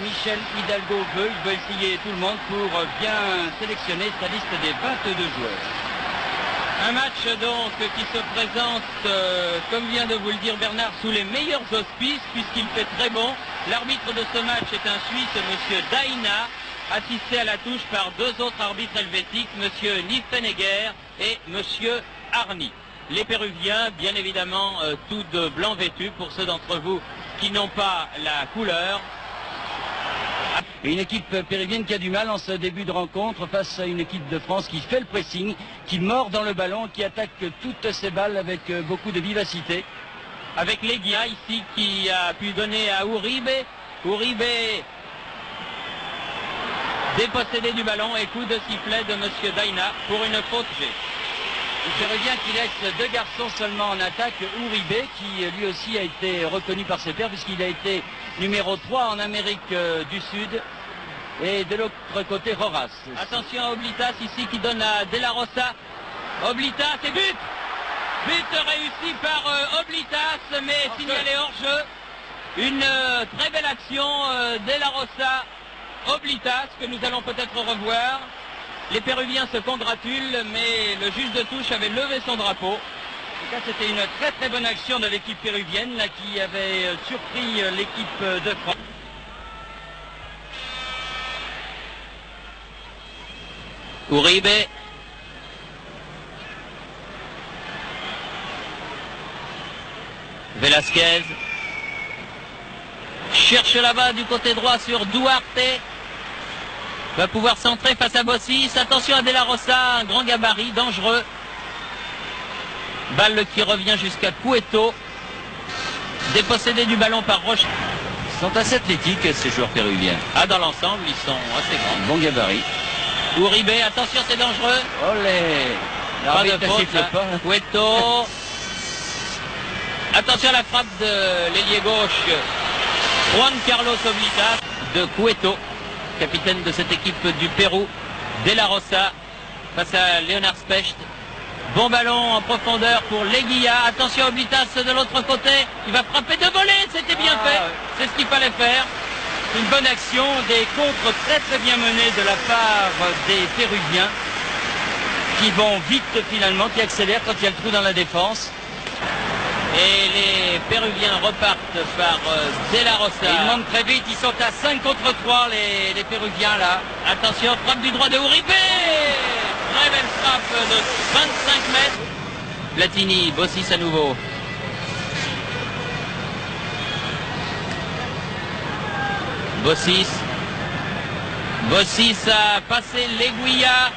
Michel Hidalgo veut. Il veut essayer tout le monde pour bien sélectionner sa liste des 22 joueurs. Un match donc qui se présente, comme vient de vous le dire Bernard, sous les meilleurs auspices puisqu'il fait très bon. L'arbitre de ce match est un Suisse, monsieur Daina, assisté à la touche par deux autres arbitres helvétiques, monsieur Niffenegger et monsieur Arni. Les Péruviens, bien évidemment, tous de blanc vêtus pour ceux d'entre vous qui n'ont pas la couleur. Et une équipe péruvienne qui a du mal en ce début de rencontre face à une équipe de France qui fait le pressing, qui mord dans le ballon, qui attaque toutes ses balles avec beaucoup de vivacité. Avec Leguia ici qui a pu donner à Uribe. Uribe dépossédé du ballon et coup de sifflet de monsieur Daina pour une faute G. Le Péruvien qui laisse deux garçons seulement en attaque, Uribe qui lui aussi a été reconnu par ses pairs puisqu'il a été numéro 3 en Amérique du Sud. Et de l'autre côté, Roras. Attention à Oblitas ici qui donne à De La Rosa. Oblitas et but. But réussi par Oblitas mais signalé hors jeu. Une très belle action De La Rosa, Oblitas que nous allons peut-être revoir. Les Péruviens se congratulent, mais le juge de touche avait levé son drapeau. En tout cas, c'était une très très bonne action de l'équipe péruvienne là, qui avait surpris l'équipe de France. Uribe. Velasquez. Cherche là-bas du côté droit sur Duarte. Va pouvoir centrer face à Bossis. Attention à De La Rosa, un grand gabarit, dangereux. Balle qui revient jusqu'à Cueto. Dépossédé du ballon par Roche. Ils sont assez athlétiques ces joueurs péruviens. Ah, dans l'ensemble, ils sont assez grands. Bon gabarit. Uribe, attention, c'est dangereux. Olé. Pas de faute, hein. Cueto. Attention à la frappe de l'ailier gauche. Juan Carlos Oblitas de Cueto, capitaine de cette équipe du Pérou. De La Rosa face à Leonard Specht. Bon ballon en profondeur pour Leguia. Attention à Oblitas de l'autre côté. Il va frapper de volée. C'était bien fait. C'est ce qu'il fallait faire. Une bonne action. Des contres très très bien menés de la part des Péruviens qui vont vite finalement, qui accélèrent quand il y a le trou dans la défense. Et les Péruviens repartent par De La Rosa. Ils montent très vite, ils sont à 5 contre 3 les Péruviens là. Attention, frappe du droit de Uribe. Très belle frappe de 25 mètres. Platini, Bossis à nouveau. Bossis. Bossis a passé Leguia.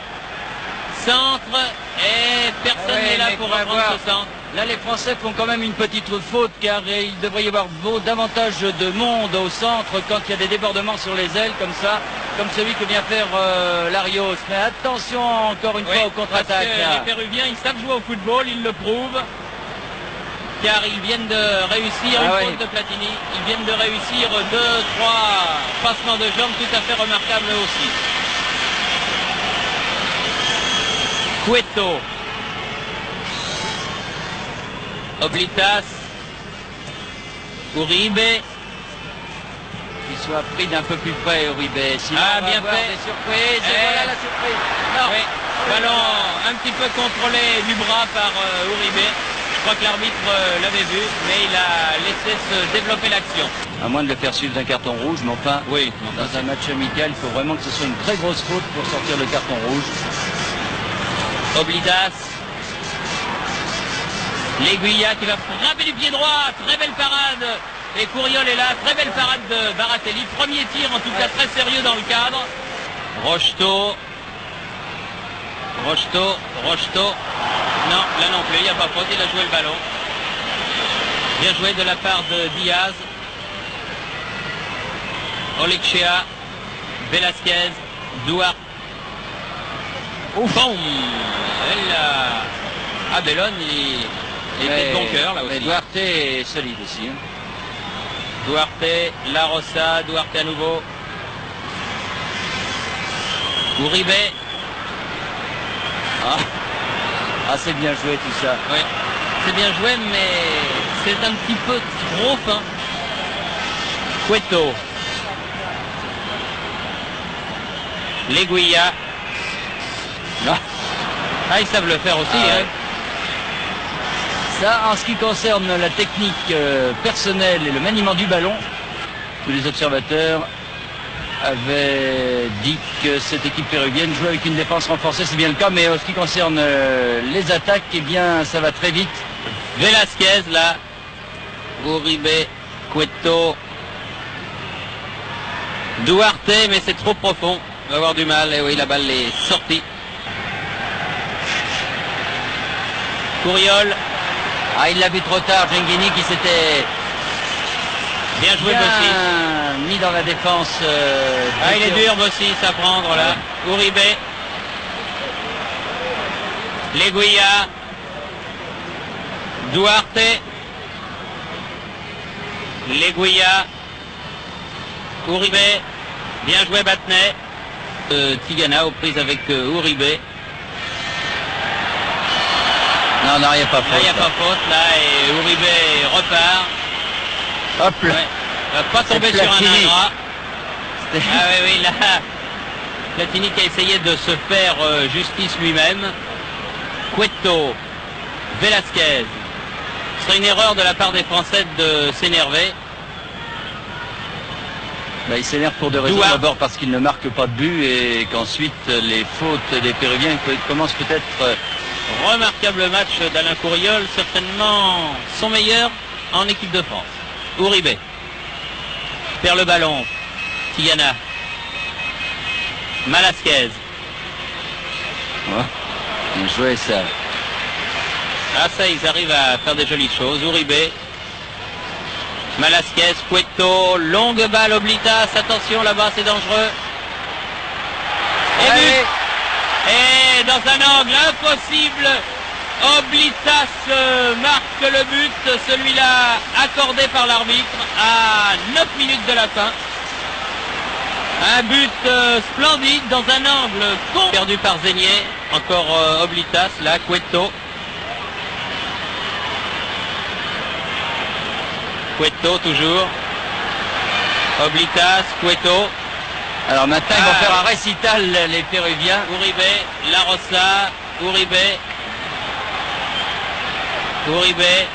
Centre. Et personne n'est là pour reprendre ce centre. Là, les Français font quand même une petite faute car il devrait y avoir davantage de monde au centre quand il y a des débordements sur les ailes comme ça, comme celui que vient faire Larios. Mais attention encore une fois au contre-attaque. Les Péruviens, ils savent jouer au football, ils le prouvent. Car ils viennent de réussir une faute de Platini. Ils viennent de réussir 2-3 passements de jambes tout à fait remarquables aussi. Cueto. Oblitas, Uribe, il soit pris d'un peu plus près Uribe. Sinon bien fait. Des surprises. Et voilà la surprise. Non. Oui. Ballon un petit peu contrôlé du bras par Uribe. Je crois que l'arbitre l'avait vu, mais il a laissé se développer l'action. À moins de le faire suivre d'un carton rouge, mais enfin, oui, dans un match amical, il faut vraiment que ce soit une très grosse faute pour sortir le carton rouge. Oblitas. Leguia qui va frapper du pied droit, très belle parade, et Couriol est là, très belle parade de Baratelli, premier tir en tout cas très sérieux dans le cadre. Rocheteau, non, là non plus, il n'y a pas faute, il a joué le ballon. Bien joué de la part de Diaz. Olechea, Velasquez, Duarte. Boum. Bellone, il est de bon cœur là aussi. Mais Duarte est solide aussi. Duarte, La Rosa, Duarte à nouveau. Uribe. C'est bien joué tout ça. Oui, c'est bien joué, mais c'est un petit peu trop fin. Cueto. L'Aiguilla. Ah, ils savent le faire aussi. Ouais. Ça, en ce qui concerne la technique personnelle et le maniement du ballon, tous les observateurs avaient dit que cette équipe péruvienne jouait avec une défense renforcée, c'est bien le cas, mais en ce qui concerne les attaques, eh bien, ça va très vite. Velasquez, là. Uribe, Cueto. Duarte, mais c'est trop profond. Il va avoir du mal. Et oui, la balle est sortie. Couriol. Ah, il l'a vu trop tard, Genghini qui s'était Bien joué, Bossi. mis dans la défense. Ah, il est dur, Bossi, à prendre, là. Uribe. L'Aiguilla. Duarte. L'Aiguilla. Uribe. Bien joué, Battenet. Tigana aux prises avec Uribe. Non, non, il n'y a pas faute. Là, il n'y a pas faute, là, et Uribe repart. Hop là. Ouais. Il va pas tomber sur un ingrat. Ah oui, oui, là, Platini qui a essayé de se faire justice lui-même. Cueto, Velasquez. Ce serait une erreur de la part des Français de s'énerver. Bah, il s'énerve pour deux raisons. Duarte. D'abord parce qu'il ne marque pas de but et qu'ensuite les fautes des Péruviens commencent peut-être. Remarquable match d'Alain Couriol, certainement son meilleur en équipe de France. Uribe perd le ballon. Tigana. Malasquez. Ouais. Bien joué ça. Ah ça, ils arrivent à faire des jolies choses. Uribe. Malasquez, Cueto, longue balle, Oblitas, attention là-bas, c'est dangereux. Et Allez. but. Et dans un angle impossible, Oblitas marque le but, celui-là accordé par l'arbitre à 9 minutes de la fin. Un but splendide dans un angle perdu par Zénier. Encore Oblitas, là, Cueto. Cueto toujours. Oblitas, Cueto. Alors maintenant, ils vont faire un récital, les Péruviens. Uribe, La Rosa, Uribe. Uribe.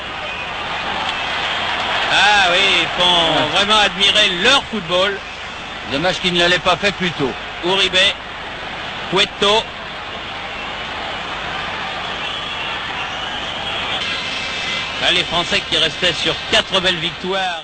Ah oui, ils font vraiment admirer leur football. Dommage qu'ils ne l'avaient pas fait plus tôt. Uribe, Cueto. Là, les Français qui restaient sur 4 belles victoires.